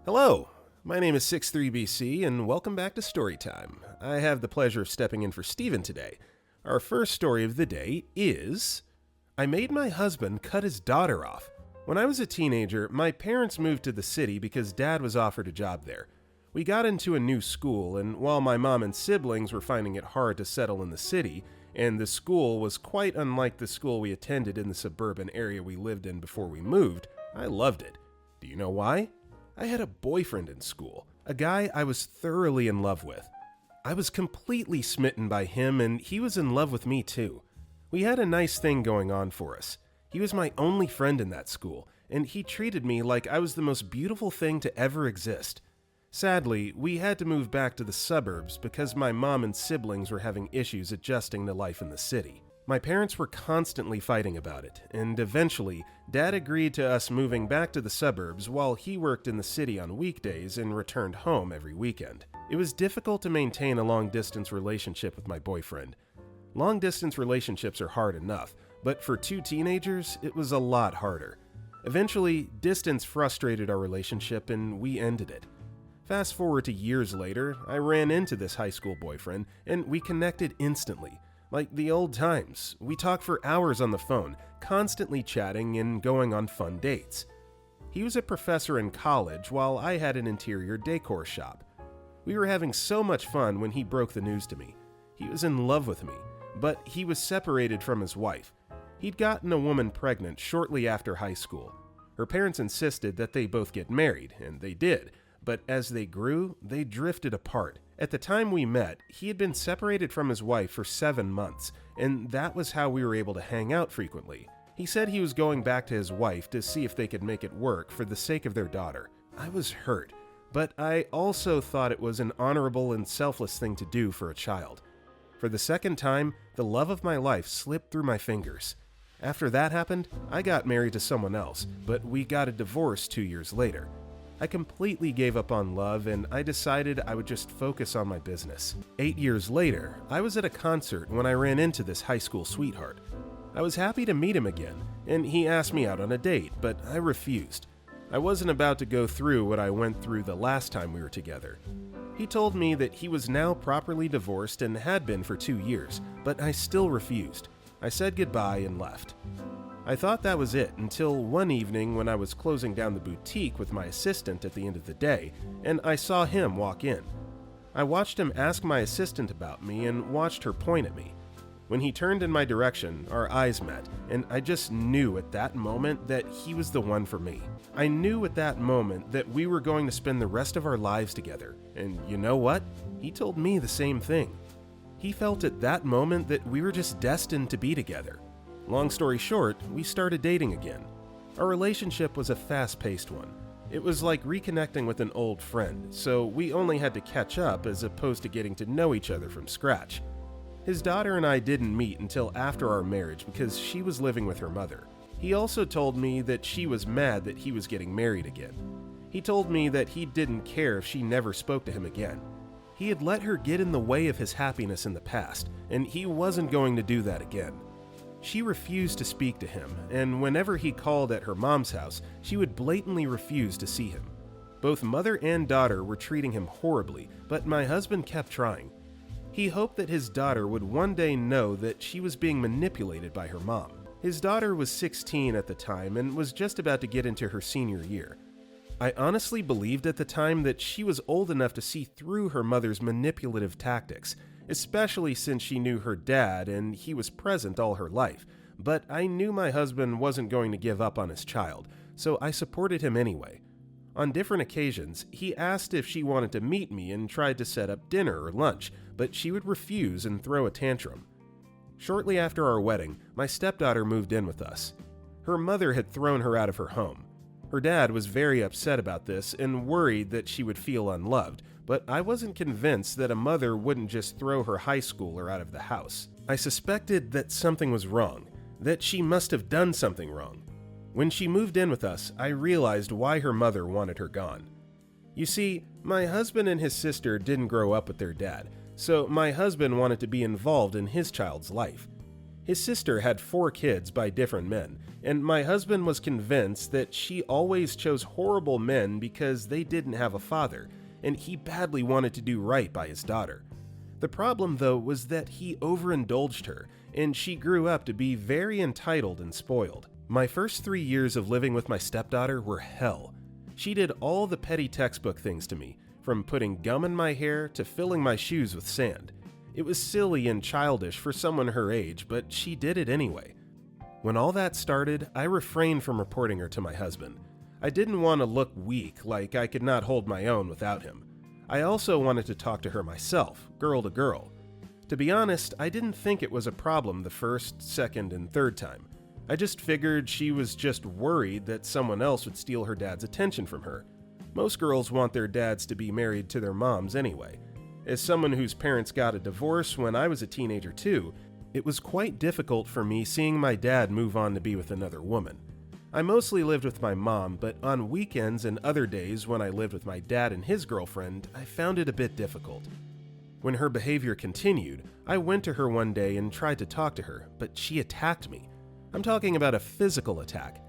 Hello, my name is 63BC and welcome back to Storytime. I have the pleasure of stepping in for Steven today. Our first story of the day is I made my husband cut his daughter off. When I was a teenager, my parents moved to the city because Dad was offered a job there. We got into a new school, and while my mom and siblings were finding it hard to settle in the city, and the school was quite unlike the school we attended in the suburban area we lived in before we moved, I loved it. Do you know why? I had a boyfriend in school, a guy I was thoroughly in love with. I was completely smitten by him, and he was in love with me too. We had a nice thing going on for us. He was my only friend in that school, and he treated me like I was the most beautiful thing to ever exist. Sadly, we had to move back to the suburbs because my mom and siblings were having issues adjusting to life in the city. My parents were constantly fighting about it, and eventually, Dad agreed to us moving back to the suburbs while he worked in the city on weekdays and returned home every weekend. It was difficult to maintain a long-distance relationship with my boyfriend. Long-distance relationships are hard enough, but for two teenagers, it was a lot harder. Eventually, distance frustrated our relationship and we ended it. Fast forward to years later, I ran into this high school boyfriend and we connected instantly. Like the old times, we talked for hours on the phone, constantly chatting and going on fun dates. He was a professor in college while I had an interior decor shop. We were having so much fun when he broke the news to me. He was in love with me, but he was separated from his wife. He'd gotten a woman pregnant shortly after high school. Her parents insisted that they both get married, and they did, but as they grew, they drifted apart. At the time we met, he had been separated from his wife for 7 months, and that was how we were able to hang out frequently. He said he was going back to his wife to see if they could make it work for the sake of their daughter. I was hurt, but I also thought it was an honorable and selfless thing to do for a child. For the second time, the love of my life slipped through my fingers. After that happened, I got married to someone else, but we got a divorce 2 years later. I completely gave up on love and I decided I would just focus on my business. 8 years later, I was at a concert when I ran into this high school sweetheart. I was happy to meet him again, and he asked me out on a date, but I refused. I wasn't about to go through what I went through the last time we were together. He told me that he was now properly divorced and had been for 2 years, but I still refused. I said goodbye and left. I thought that was it until one evening when I was closing down the boutique with my assistant at the end of the day, and I saw him walk in. I watched him ask my assistant about me and watched her point at me. When he turned in my direction, our eyes met, and I just knew at that moment that he was the one for me. I knew at that moment that we were going to spend the rest of our lives together, and you know what? He told me the same thing. He felt at that moment that we were just destined to be together. Long story short, we started dating again. Our relationship was a fast-paced one. It was like reconnecting with an old friend, so we only had to catch up as opposed to getting to know each other from scratch. His daughter and I didn't meet until after our marriage because she was living with her mother. He also told me that she was mad that he was getting married again. He told me that he didn't care if she never spoke to him again. He had let her get in the way of his happiness in the past, and he wasn't going to do that again. She refused to speak to him, and whenever he called at her mom's house, she would blatantly refuse to see him. Both mother and daughter were treating him horribly, but my husband kept trying. He hoped that his daughter would one day know that she was being manipulated by her mom. His daughter was 16 at the time and was just about to get into her senior year. I honestly believed at the time that she was old enough to see through her mother's manipulative tactics, especially since she knew her dad and he was present all her life, but I knew my husband wasn't going to give up on his child, so I supported him anyway. On different occasions, he asked if she wanted to meet me and tried to set up dinner or lunch, but she would refuse and throw a tantrum. Shortly after our wedding, my stepdaughter moved in with us. Her mother had thrown her out of her home. Her dad was very upset about this and worried that she would feel unloved, but I wasn't convinced that a mother wouldn't just throw her high schooler out of the house. I suspected that something was wrong, that she must have done something wrong. When she moved in with us, I realized why her mother wanted her gone. You see, my husband and his sister didn't grow up with their dad, so my husband wanted to be involved in his child's life. His sister had 4 kids by different men, and my husband was convinced that she always chose horrible men because they didn't have a father, and he badly wanted to do right by his daughter. The problem, though, was that he overindulged her, and she grew up to be very entitled and spoiled. My first 3 years of living with my stepdaughter were hell. She did all the petty textbook things to me, from putting gum in my hair to filling my shoes with sand. It was silly and childish for someone her age, but she did it anyway. When all that started, I refrained from reporting her to my husband. I didn't want to look weak, like I could not hold my own without him. I also wanted to talk to her myself, girl to girl. To be honest, I didn't think it was a problem the first, second, and third time. I just figured she was just worried that someone else would steal her dad's attention from her. Most girls want their dads to be married to their moms anyway. As someone whose parents got a divorce when I was a teenager too, it was quite difficult for me seeing my dad move on to be with another woman. I mostly lived with my mom, but on weekends and other days when I lived with my dad and his girlfriend, I found it a bit difficult. When her behavior continued, I went to her one day and tried to talk to her, but she attacked me. I'm talking about a physical attack.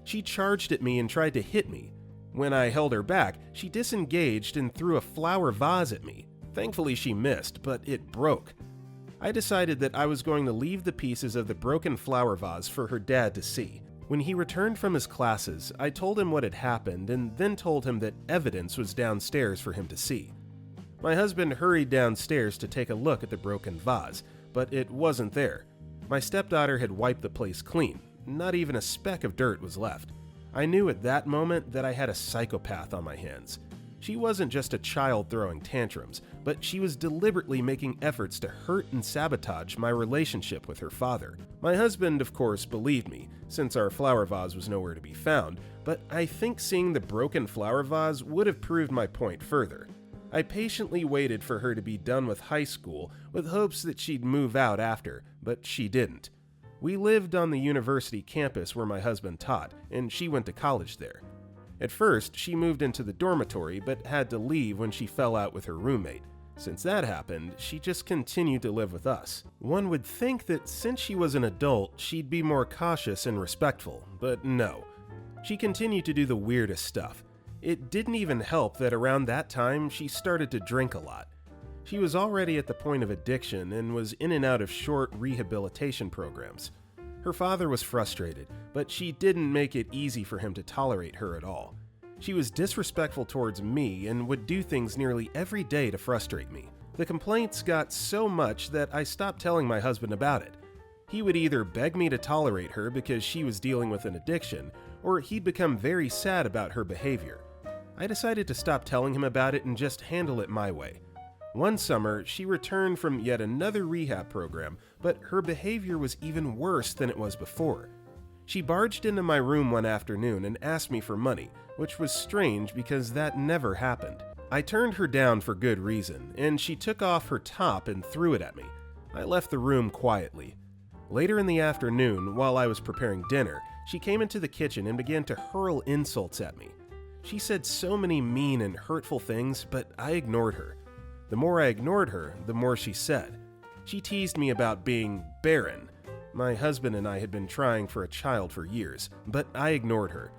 She charged at me and tried to hit me. When I held her back, she disengaged and threw a flower vase at me. Thankfully, she missed, but it broke. I decided that I was going to leave the pieces of the broken flower vase for her dad to see. When he returned from his classes, I told him what had happened and then told him that evidence was downstairs for him to see. My husband hurried downstairs to take a look at the broken vase, but it wasn't there. My stepdaughter had wiped the place clean. Not even a speck of dirt was left. I knew at that moment that I had a psychopath on my hands. She wasn't just a child throwing tantrums, but she was deliberately making efforts to hurt and sabotage my relationship with her father. My husband, of course, believed me, since our flower vase was nowhere to be found, but I think seeing the broken flower vase would have proved my point further. I patiently waited for her to be done with high school with hopes that she'd move out after, but she didn't. We lived on the university campus where my husband taught, and she went to college there. At first, she moved into the dormitory but had to leave when she fell out with her roommate. Since that happened, she just continued to live with us. One would think that since she was an adult, she'd be more cautious and respectful, but no. She continued to do the weirdest stuff. It didn't even help that around that time, she started to drink a lot. She was already at the point of addiction and was in and out of short rehabilitation programs. Her father was frustrated, but she didn't make it easy for him to tolerate her at all. She was disrespectful towards me and would do things nearly every day to frustrate me. The complaints got so much that I stopped telling my husband about it. He would either beg me to tolerate her because she was dealing with an addiction, or he'd become very sad about her behavior. I decided to stop telling him about it and just handle it my way. One summer, she returned from yet another rehab program, but her behavior was even worse than it was before. She barged into my room one afternoon and asked me for money, which was strange because that never happened. I turned her down for good reason, and she took off her top and threw it at me. I left the room quietly. Later in the afternoon, while I was preparing dinner, she came into the kitchen and began to hurl insults at me. She said so many mean and hurtful things, but I ignored her. The more I ignored her, the more she said. She teased me about being barren. My husband and I had been trying for a child for years, but I ignored her.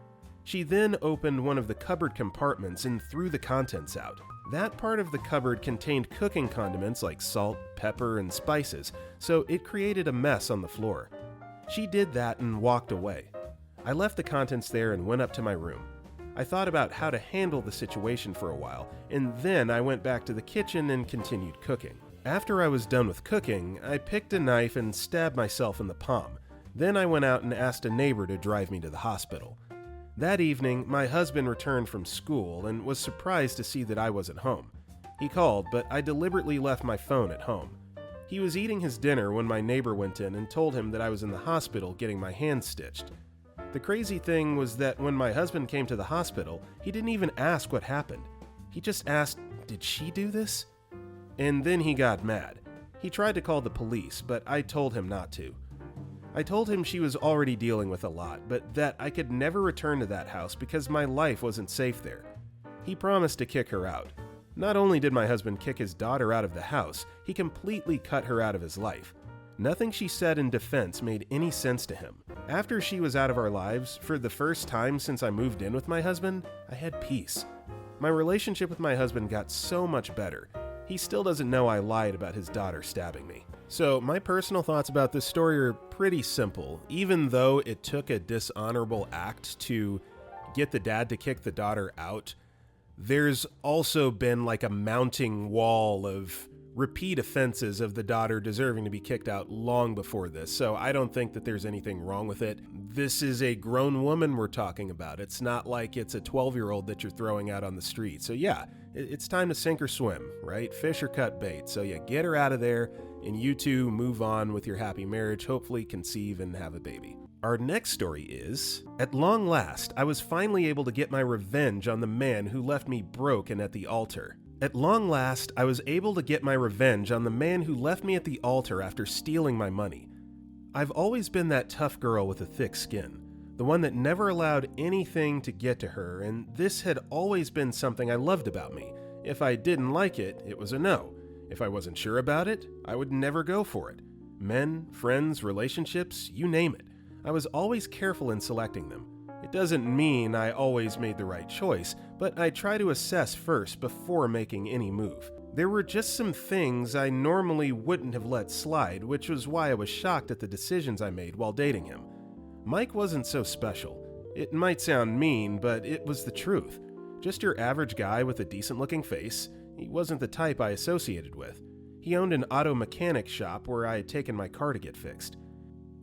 She then opened one of the cupboard compartments and threw the contents out. That part of the cupboard contained cooking condiments like salt, pepper, and spices, so it created a mess on the floor. She did that and walked away. I left the contents there and went up to my room. I thought about how to handle the situation for a while, and then I went back to the kitchen and continued cooking. After I was done with cooking, I picked a knife and stabbed myself in the palm. Then I went out and asked a neighbor to drive me to the hospital. That evening, my husband returned from school and was surprised to see that I wasn't home. He called, but I deliberately left my phone at home. He was eating his dinner when my neighbor went in and told him that I was in the hospital getting my hand stitched. The crazy thing was that when my husband came to the hospital, he didn't even ask what happened. He just asked, "Did she do this?" And then he got mad. He tried to call the police, but I told him not to. I told him she was already dealing with a lot, but that I could never return to that house because my life wasn't safe there. He promised to kick her out. Not only did my husband kick his daughter out of the house, he completely cut her out of his life. Nothing she said in defense made any sense to him. After she was out of our lives, for the first time since I moved in with my husband, I had peace. My relationship with my husband got so much better. He still doesn't know I lied about his daughter stabbing me. So my personal thoughts about this story are pretty simple. Even though it took a dishonorable act to get the dad to kick the daughter out, there's also been like a mounting wall of repeat offenses of the daughter deserving to be kicked out long before this, so I don't think that there's anything wrong with it. This is a grown woman we're talking about. It's not like it's a 12-year-old that you're throwing out on the street. So yeah, it's time to sink or swim, right? Fish or cut bait. So yeah, get her out of there, and you two move on with your happy marriage, hopefully conceive and have a baby. Our next story is, at long last, I was finally able to get my revenge on the man who left me broke and at the altar. At long last, I was able to get my revenge on the man who left me at the altar after stealing my money. I've always been that tough girl with a thick skin, the one that never allowed anything to get to her, and this had always been something I loved about me. If I didn't like it, it was a no. If I wasn't sure about it, I would never go for it. Men, friends, relationships, you name it. I was always careful in selecting them. It doesn't mean I always made the right choice, but I try to assess first before making any move. There were just some things I normally wouldn't have let slide, which was why I was shocked at the decisions I made while dating him. Mike wasn't so special. It might sound mean, but it was the truth. Just your average guy with a decent-looking face. He wasn't the type I associated with. He owned an auto mechanic shop where I had taken my car to get fixed.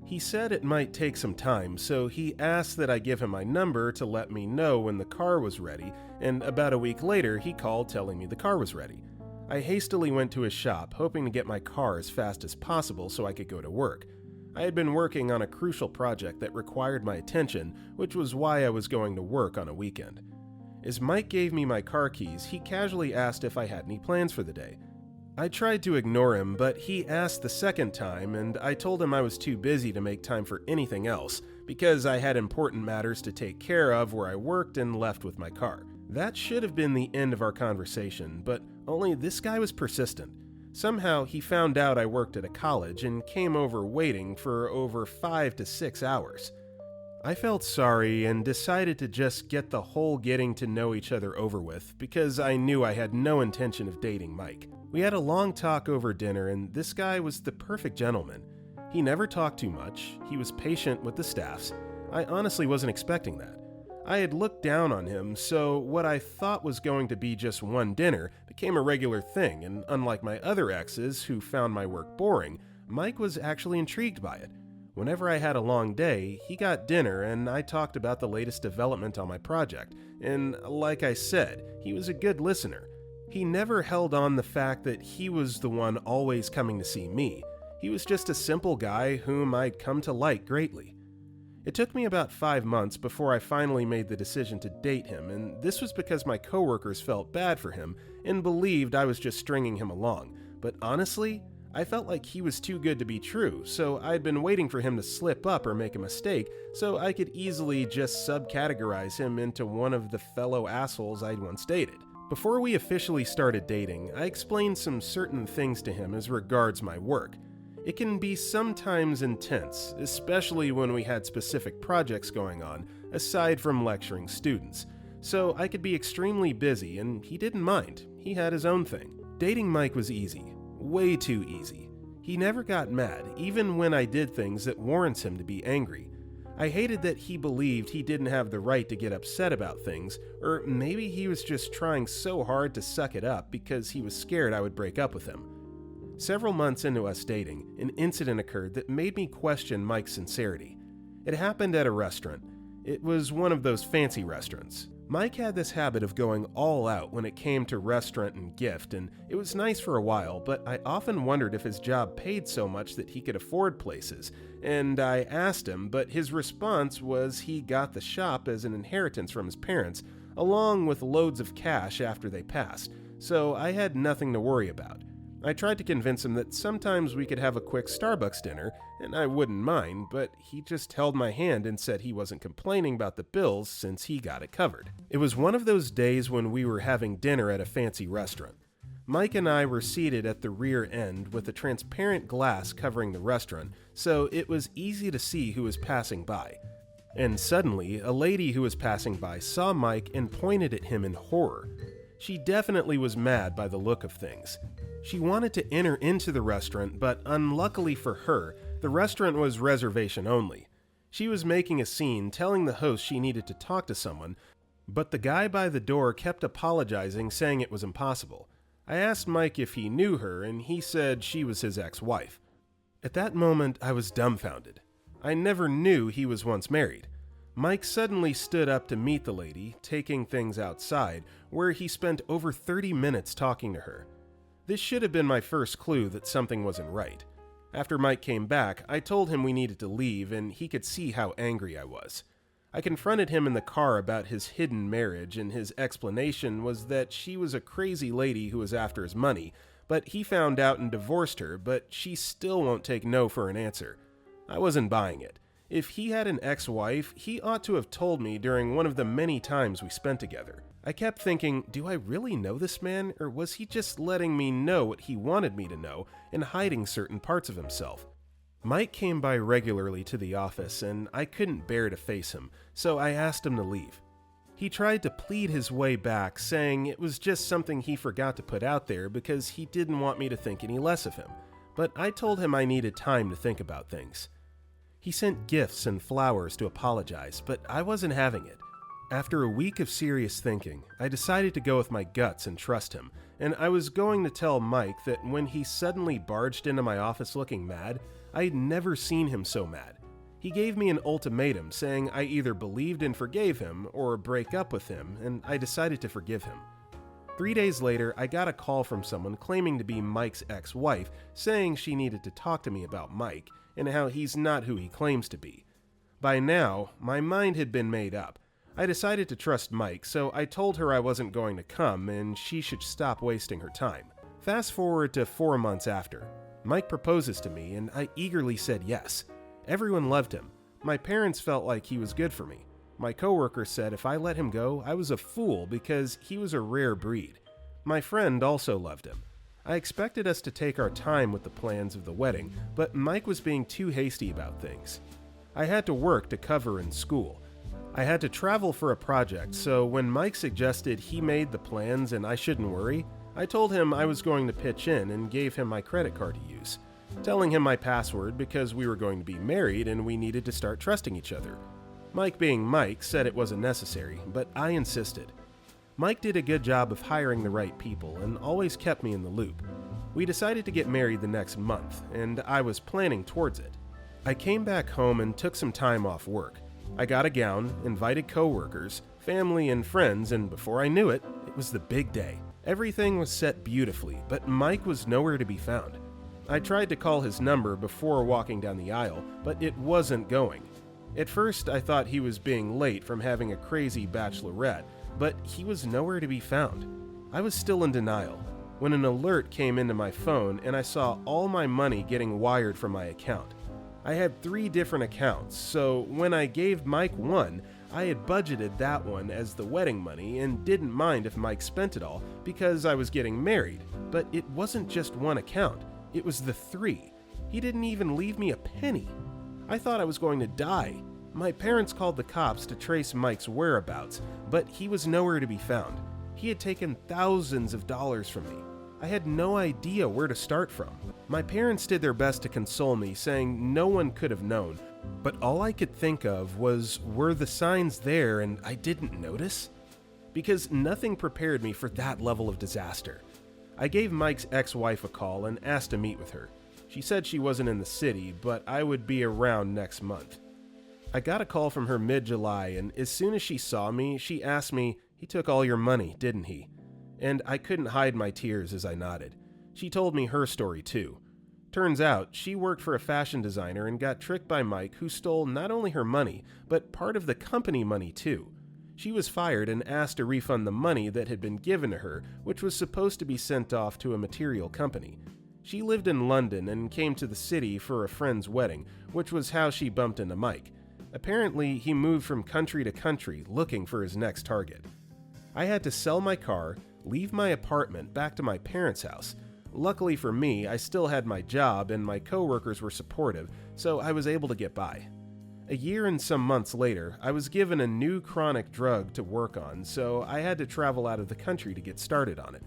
He said it might take some time, so he asked that I give him my number to let me know when the car was ready, and about a week later he called telling me the car was ready. I hastily went to his shop, hoping to get my car as fast as possible so I could go to work. I had been working on a crucial project that required my attention, which was why I was going to work on a weekend. As Mike gave me my car keys, he casually asked if I had any plans for the day. I tried to ignore him, but he asked the second time, and I told him I was too busy to make time for anything else, because I had important matters to take care of where I worked and left with my car. That should have been the end of our conversation, but only this guy was persistent. Somehow he found out I worked at a college and came over waiting for over 5 to 6 hours. I felt sorry and decided to just get the whole getting to know each other over with, because I knew I had no intention of dating Mike. We had a long talk over dinner, and this guy was the perfect gentleman. He never talked too much, he was patient with the staffs. I honestly wasn't expecting that. I had looked down on him, so what I thought was going to be just one dinner became a regular thing, and unlike my other exes who found my work boring, Mike was actually intrigued by it. Whenever I had a long day, he got dinner and I talked about the latest development on my project, and like I said, he was a good listener. He never held on the fact that he was the one always coming to see me. He was just a simple guy whom I'd come to like greatly. It took me about 5 months before I finally made the decision to date him, and this was because my coworkers felt bad for him and believed I was just stringing him along. But honestly, I felt like he was too good to be true, so I'd been waiting for him to slip up or make a mistake so I could easily just subcategorize him into one of the fellow assholes I'd once dated. Before we officially started dating, I explained some certain things to him as regards my work. It can be sometimes intense, especially when we had specific projects going on, aside from lecturing students. So I could be extremely busy, and he didn't mind. He had his own thing. Dating Mike was easy. Way too easy. He never got mad, even when I did things that warrants him to be angry. I hated that he believed he didn't have the right to get upset about things, or maybe he was just trying so hard to suck it up because he was scared I would break up with him. Several months into us dating, an incident occurred that made me question Mike's sincerity. It happened at a restaurant. It was one of those fancy restaurants. Mike had this habit of going all out when it came to restaurant and gift, and it was nice for a while, but I often wondered if his job paid so much that he could afford places, and I asked him, but his response was he got the shop as an inheritance from his parents, along with loads of cash after they passed, so I had nothing to worry about. I tried to convince him that sometimes we could have a quick Starbucks dinner, and I wouldn't mind, but he just held my hand and said he wasn't complaining about the bills since he got it covered. It was one of those days when we were having dinner at a fancy restaurant. Mike and I were seated at the rear end with a transparent glass covering the restaurant, so it was easy to see who was passing by. And suddenly, a lady who was passing by saw Mike and pointed at him in horror. She definitely was mad by the look of things. She wanted to enter into the restaurant, but unluckily for her, the restaurant was reservation only. She was making a scene, telling the host she needed to talk to someone, but the guy by the door kept apologizing, saying it was impossible. I asked Mike if he knew her, and he said she was his ex-wife. At that moment, I was dumbfounded. I never knew he was once married. Mike suddenly stood up to meet the lady, taking things outside, where he spent over 30 minutes talking to her. This should have been my first clue that something wasn't right. After Mike came back, I told him we needed to leave, and he could see how angry I was. I confronted him in the car about his hidden marriage, and his explanation was that she was a crazy lady who was after his money, but he found out and divorced her, but she still won't take no for an answer. I wasn't buying it. If he had an ex-wife, he ought to have told me during one of the many times we spent together. I kept thinking, do I really know this man, or was he just letting me know what he wanted me to know and hiding certain parts of himself? Mike came by regularly to the office, and I couldn't bear to face him, so I asked him to leave. He tried to plead his way back, saying it was just something he forgot to put out there because he didn't want me to think any less of him, but I told him I needed time to think about things. He sent gifts and flowers to apologize, but I wasn't having it. After a week of serious thinking, I decided to go with my guts and trust him, and I was going to tell Mike that when he suddenly barged into my office looking mad, I had never seen him so mad. He gave me an ultimatum saying I either believed and forgave him or break up with him, and I decided to forgive him. 3 days later, I got a call from someone claiming to be Mike's ex-wife, saying she needed to talk to me about Mike and how he's not who he claims to be. By now, my mind had been made up. I decided to trust Mike, so I told her I wasn't going to come and she should stop wasting her time. Fast forward to 4 months after. Mike proposes to me and I eagerly said yes. Everyone loved him. My parents felt like he was good for me. My coworker said if I let him go, I was a fool because he was a rare breed. My friend also loved him. I expected us to take our time with the plans of the wedding, but Mike was being too hasty about things. I had to work to cover in school. I had to travel for a project, so when Mike suggested he made the plans and I shouldn't worry, I told him I was going to pitch in and gave him my credit card to use, telling him my password because we were going to be married and we needed to start trusting each other. Mike, being Mike, said it wasn't necessary, but I insisted. Mike did a good job of hiring the right people and always kept me in the loop. We decided to get married the next month, and I was planning towards it. I came back home and took some time off work. I got a gown, invited coworkers, family, and friends, and before I knew it, it was the big day. Everything was set beautifully, but Mike was nowhere to be found. I tried to call his number before walking down the aisle, but it wasn't going. At first, I thought he was being late from having a crazy bachelorette, but he was nowhere to be found. I was still in denial when an alert came into my phone and I saw all my money getting wired from my account. I had 3 different accounts, so when I gave Mike one, I had budgeted that one as the wedding money and didn't mind if Mike spent it all because I was getting married. But it wasn't just one account, it was the 3. He didn't even leave me a penny. I thought I was going to die. My parents called the cops to trace Mike's whereabouts, but he was nowhere to be found. He had taken thousands of dollars from me. I had no idea where to start from. My parents did their best to console me, saying no one could have known, but all I could think of was, were the signs there and I didn't notice? Because nothing prepared me for that level of disaster. I gave Mike's ex-wife a call and asked to meet with her. She said she wasn't in the city, but I would be around next month. I got a call from her mid-July, and as soon as she saw me, she asked me, "He took all your money, didn't he?" And I couldn't hide my tears as I nodded. She told me her story too. Turns out, she worked for a fashion designer and got tricked by Mike, who stole not only her money, but part of the company money too. She was fired and asked to refund the money that had been given to her, which was supposed to be sent off to a material company. She lived in London and came to the city for a friend's wedding, which was how she bumped into Mike. Apparently, he moved from country to country looking for his next target. I had to sell my car, leave my apartment back to my parents' house. Luckily for me, I still had my job and my coworkers were supportive, so I was able to get by. A year and some months later, I was given a new chronic drug to work on, so I had to travel out of the country to get started on it.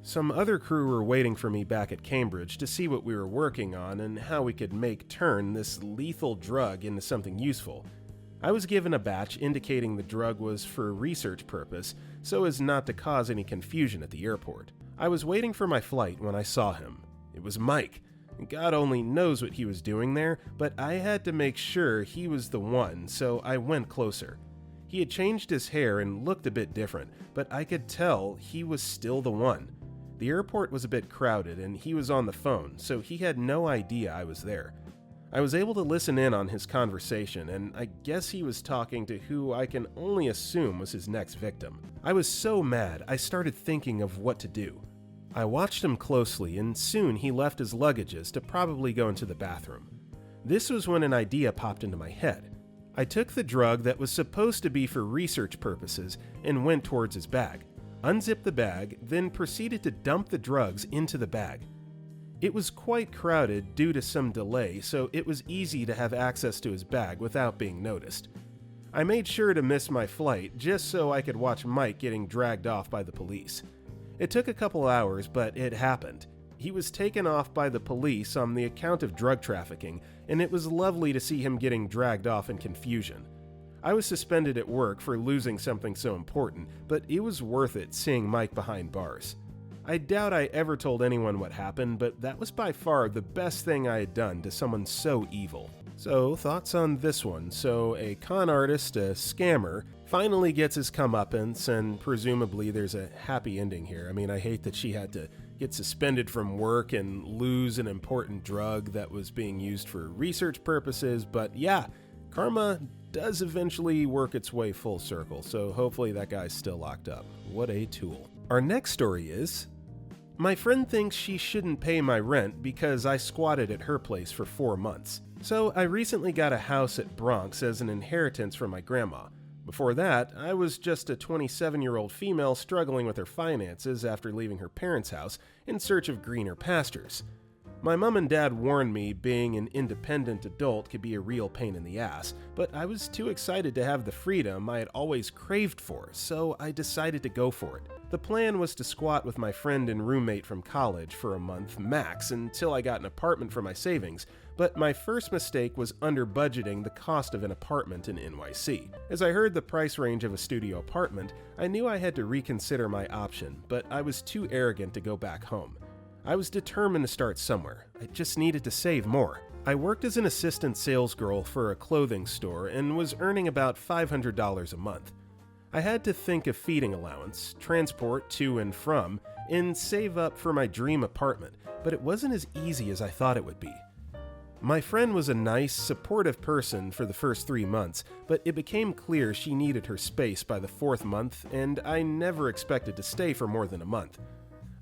Some other crew were waiting for me back at Cambridge to see what we were working on and how we could turn this lethal drug into something useful. I was given a batch indicating the drug was for research purpose, so as not to cause any confusion at the airport. I was waiting for my flight when I saw him. It was Mike. God only knows what he was doing there, but I had to make sure he was the one, so I went closer. He had changed his hair and looked a bit different, but I could tell he was still the one. The airport was a bit crowded and he was on the phone, so he had no idea I was there. I was able to listen in on his conversation, and I guess he was talking to who I can only assume was his next victim. I was so mad, I started thinking of what to do. I watched him closely, and soon he left his luggages to probably go into the bathroom. This was when an idea popped into my head. I took the drug that was supposed to be for research purposes and went towards his bag, unzipped the bag, then proceeded to dump the drugs into the bag. It was quite crowded due to some delay, so it was easy to have access to his bag without being noticed. I made sure to miss my flight just so I could watch Mike getting dragged off by the police. It took a couple hours, but it happened. He was taken off by the police on the account of drug trafficking, and it was lovely to see him getting dragged off in confusion. I was suspended at work for losing something so important, but it was worth it seeing Mike behind bars. I doubt I ever told anyone what happened, but that was by far the best thing I had done to someone so evil. So, thoughts on this one? So, a con artist, a scammer, finally gets his comeuppance, and presumably there's a happy ending here. I mean, I hate that she had to get suspended from work and lose an important drug that was being used for research purposes, but yeah, karma does eventually work its way full circle, so hopefully that guy's still locked up. What a tool. Our next story is, my friend thinks she shouldn't pay my rent because I squatted at her place for 4 months. So I recently got a house at Bronx as an inheritance from my grandma. Before that, I was just a 27-year-old female struggling with her finances after leaving her parents' house in search of greener pastures. My mom and dad warned me being an independent adult could be a real pain in the ass, but I was too excited to have the freedom I had always craved for, so I decided to go for it. The plan was to squat with my friend and roommate from college for a month max until I got an apartment for my savings, but my first mistake was under-budgeting the cost of an apartment in NYC. As I heard the price range of a studio apartment, I knew I had to reconsider my option, but I was too arrogant to go back home. I was determined to start somewhere. I just needed to save more. I worked as an assistant sales girl for a clothing store and was earning about $500 a month. I had to think of feeding allowance, transport to and from, and save up for my dream apartment, but it wasn't as easy as I thought it would be. My friend was a nice, supportive person for the first 3 months, but it became clear she needed her space by the 4th month, and I never expected to stay for more than a month.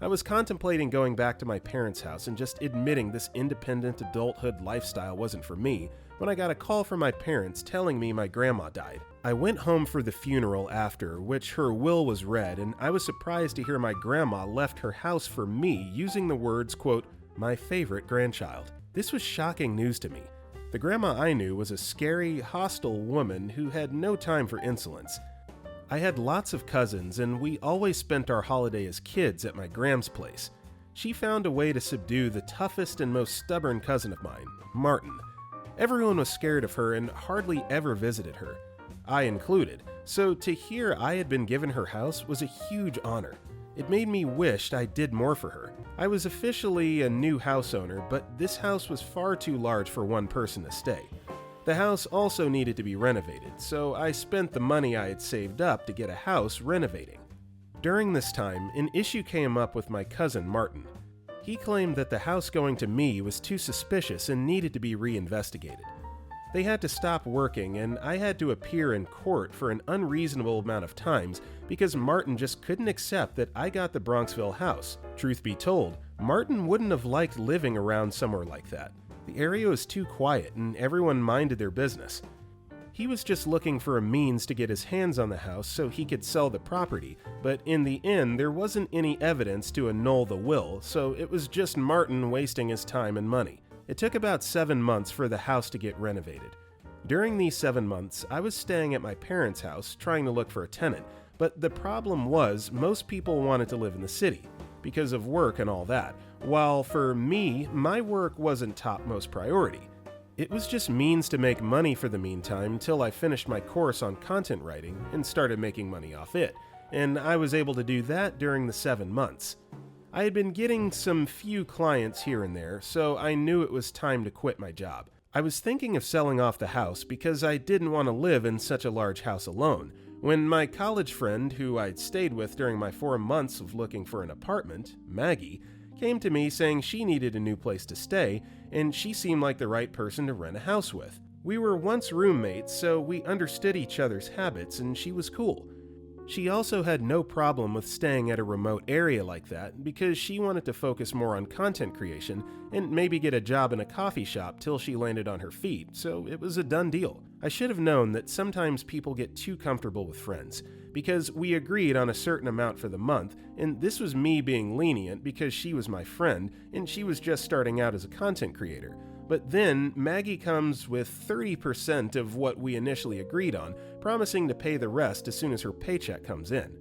I was contemplating going back to my parents' house and just admitting this independent adulthood lifestyle wasn't for me when I got a call from my parents telling me my grandma died. I went home for the funeral after, which her will was read, and I was surprised to hear my grandma left her house for me using the words, quote, "my favorite grandchild." This was shocking news to me. The grandma I knew was a scary, hostile woman who had no time for insolence. I had lots of cousins, and we always spent our holiday as kids at my Gram's place. She found a way to subdue the toughest and most stubborn cousin of mine, Martin. Everyone was scared of her and hardly ever visited her, I included, so to hear I had been given her house was a huge honor. It made me wish I did more for her. I was officially a new house owner, but this house was far too large for one person to stay. The house also needed to be renovated, so I spent the money I had saved up to get a house renovating. During this time, an issue came up with my cousin Martin. He claimed that the house going to me was too suspicious and needed to be reinvestigated. They had to stop working, and I had to appear in court for an unreasonable amount of times because Martin just couldn't accept that I got the Bronxville house. Truth be told, Martin wouldn't have liked living around somewhere like that. The area was too quiet and everyone minded their business. He was just looking for a means to get his hands on the house so he could sell the property, but in the end there wasn't any evidence to annul the will, so it was just Martin wasting his time and money. It took about 7 months for the house to get renovated. During these 7 months, I was staying at my parents' house trying to look for a tenant, but the problem was most people wanted to live in the city because of work and all that, while for me, my work wasn't topmost priority. It was just means to make money for the meantime till I finished my course on content writing and started making money off it, and I was able to do that during the 7 months. I had been getting some few clients here and there, so I knew it was time to quit my job. I was thinking of selling off the house because I didn't want to live in such a large house alone, when my college friend, who I'd stayed with during my 4 months of looking for an apartment, Maggie, came to me saying she needed a new place to stay, and she seemed like the right person to rent a house with. We were once roommates, so we understood each other's habits, and she was cool. She also had no problem with staying at a remote area like that because she wanted to focus more on content creation and maybe get a job in a coffee shop till she landed on her feet, so it was a done deal. I should have known that sometimes people get too comfortable with friends because we agreed on a certain amount for the month, and this was me being lenient because she was my friend and she was just starting out as a content creator. But then Maggie comes with 30% of what we initially agreed on, promising to pay the rest as soon as her paycheck comes in.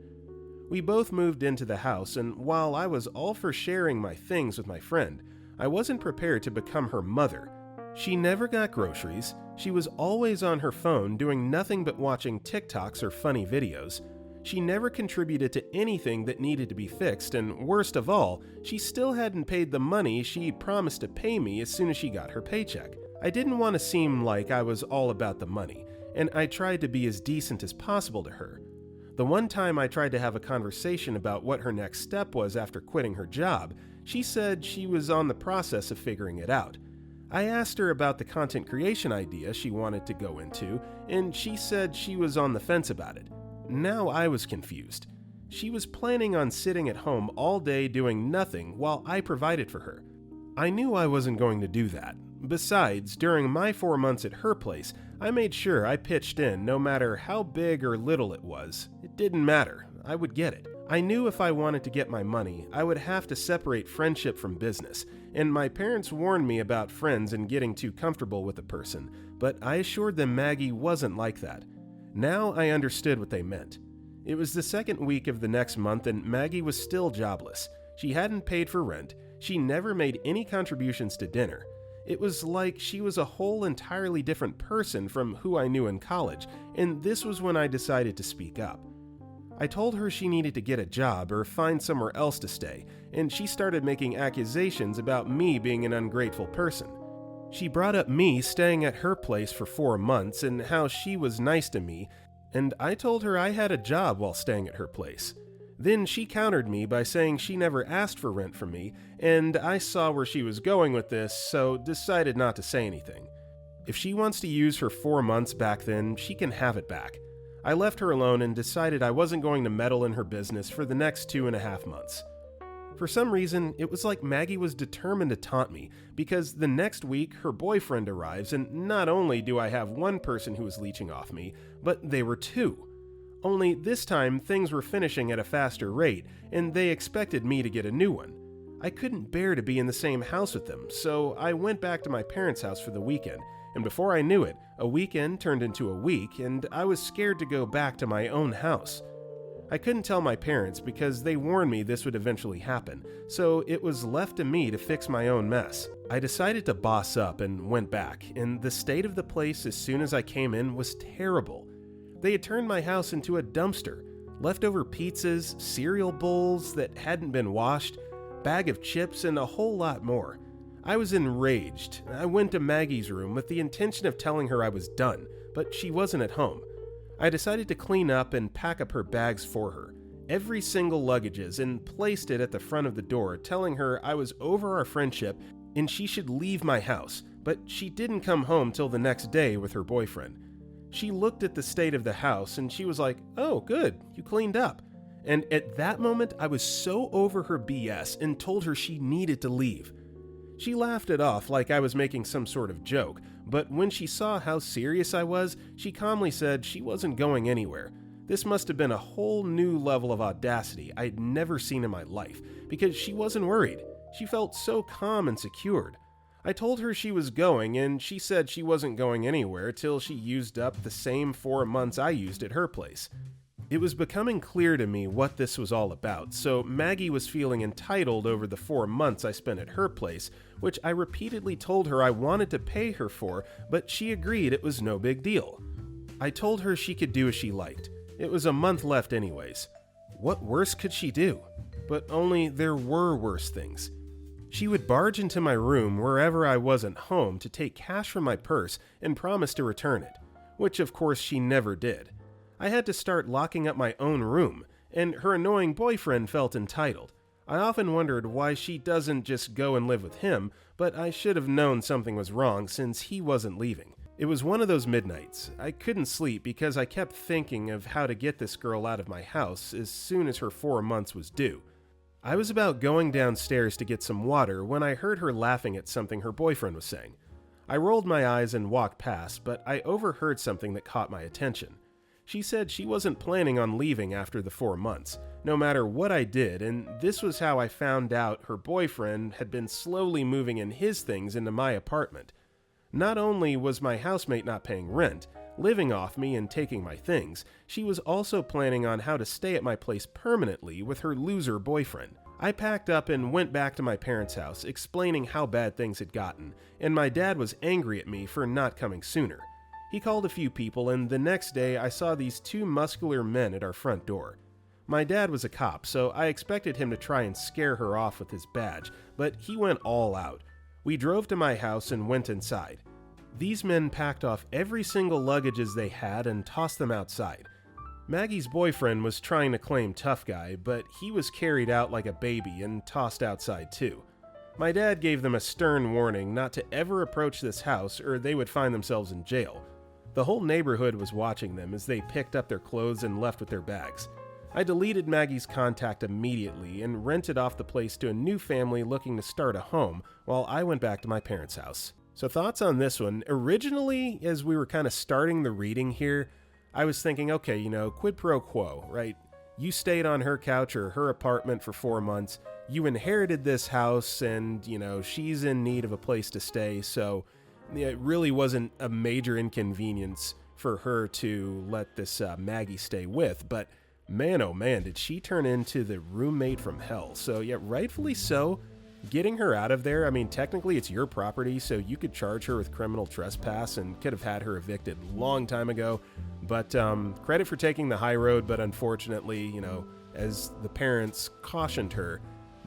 We both moved into the house, and while I was all for sharing my things with my friend, I wasn't prepared to become her mother. She never got groceries, she was always on her phone doing nothing but watching TikToks or funny videos. She never contributed to anything that needed to be fixed, and worst of all, she still hadn't paid the money she promised to pay me as soon as she got her paycheck. I didn't want to seem like I was all about the money, and I tried to be as decent as possible to her. The one time I tried to have a conversation about what her next step was after quitting her job, she said she was on the process of figuring it out. I asked her about the content creation idea she wanted to go into, and she said she was on the fence about it. Now I was confused. She was planning on sitting at home all day doing nothing while I provided for her. I knew I wasn't going to do that. Besides, during my 4 months at her place, I made sure I pitched in no matter how big or little it was. It didn't matter. I would get it. I knew if I wanted to get my money, I would have to separate friendship from business, and my parents warned me about friends and getting too comfortable with a person, but I assured them Maggie wasn't like that. Now I understood what they meant. It was the second week of the next month and Maggie was still jobless. She hadn't paid for rent, she never made any contributions to dinner. It was like she was a whole entirely different person from who I knew in college, and this was when I decided to speak up. I told her she needed to get a job or find somewhere else to stay, and she started making accusations about me being an ungrateful person. She brought up me staying at her place for 4 months and how she was nice to me, and I told her I had a job while staying at her place. Then she countered me by saying she never asked for rent from me, and I saw where she was going with this, so decided not to say anything. If she wants to use her 4 months back then, she can have it back. I left her alone and decided I wasn't going to meddle in her business for the next 2.5 months. For some reason, it was like Maggie was determined to taunt me, because the next week her boyfriend arrives, and not only do I have one person who is leeching off me, but they were 2. Only this time things were finishing at a faster rate, and they expected me to get a new one. I couldn't bear to be in the same house with them, so I went back to my parents' house for the weekend, and before I knew it, a weekend turned into a week, and I was scared to go back to my own house. I couldn't tell my parents because they warned me this would eventually happen, so it was left to me to fix my own mess. I decided to boss up and went back, and the state of the place as soon as I came in was terrible. They had turned my house into a dumpster. Leftover pizzas, cereal bowls that hadn't been washed, bag of chips, and a whole lot more. I was enraged. I went to Maggie's room with the intention of telling her I was done, but she wasn't at home. I decided to clean up and pack up her bags for her, every single luggages, and placed it at the front of the door, telling her I was over our friendship and she should leave my house, but she didn't come home till the next day with her boyfriend. She looked at the state of the house and she was like, "Oh, good, you cleaned up." And at that moment, I was so over her BS and told her she needed to leave. She laughed it off like I was making some sort of joke, but when she saw how serious I was, she calmly said she wasn't going anywhere. This must have been a whole new level of audacity I'd never seen in my life, because she wasn't worried. She felt so calm and secured. I told her she was going, and she said she wasn't going anywhere till she used up the same 4 months I used at her place. It was becoming clear to me what this was all about, so Maggie was feeling entitled over the 4 months I spent at her place, which I repeatedly told her I wanted to pay her for, but she agreed it was no big deal. I told her she could do as she liked. It was a month left anyways. What worse could she do? But only there were worse things. She would barge into my room wherever I wasn't home to take cash from my purse and promise to return it, which of course she never did. I had to start locking up my own room, and her annoying boyfriend felt entitled. I often wondered why she doesn't just go and live with him, but I should have known something was wrong since he wasn't leaving. It was one of those midnights. I couldn't sleep because I kept thinking of how to get this girl out of my house as soon as her 4 months was due. I was about going downstairs to get some water when I heard her laughing at something her boyfriend was saying. I rolled my eyes and walked past, but I overheard something that caught my attention. She said she wasn't planning on leaving after the 4 months, no matter what I did, and this was how I found out her boyfriend had been slowly moving in his things into my apartment. Not only was my housemate not paying rent, living off me and taking my things, she was also planning on how to stay at my place permanently with her loser boyfriend. I packed up and went back to my parents' house, explaining how bad things had gotten, and my dad was angry at me for not coming sooner. He called a few people, and the next day I saw these 2 muscular men at our front door. My dad was a cop, so I expected him to try and scare her off with his badge, but he went all out. We drove to my house and went inside. These men packed off every single luggages they had and tossed them outside. Maggie's boyfriend was trying to claim tough guy, but he was carried out like a baby and tossed outside too. My dad gave them a stern warning not to ever approach this house or they would find themselves in jail. The whole neighborhood was watching them as they picked up their clothes and left with their bags. I deleted Maggie's contact immediately and rented off the place to a new family looking to start a home while I went back to my parents' house. So thoughts on this one? Originally, as we were kind of starting the reading here, I was thinking, okay, quid pro quo, right? You stayed on her couch or her apartment for 4 months. You inherited this house and, she's in need of a place to stay. So it really wasn't a major inconvenience for her to let this Maggie stay with. But man, oh man, did she turn into the roommate from hell. So yeah, rightfully so. Getting her out of there, technically it's your property, so you could charge her with criminal trespass and could have had her evicted a long time ago. But credit for taking the high road, but unfortunately, as the parents cautioned her,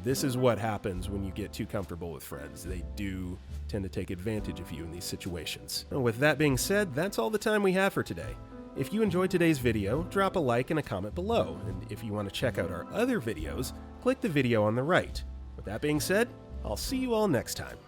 this is what happens when you get too comfortable with friends. They do tend to take advantage of you in these situations. And with that being said, that's all the time we have for today. If you enjoyed today's video, drop a like and a comment below. And if you want to check out our other videos, click the video on the right. With that being said, I'll see you all next time.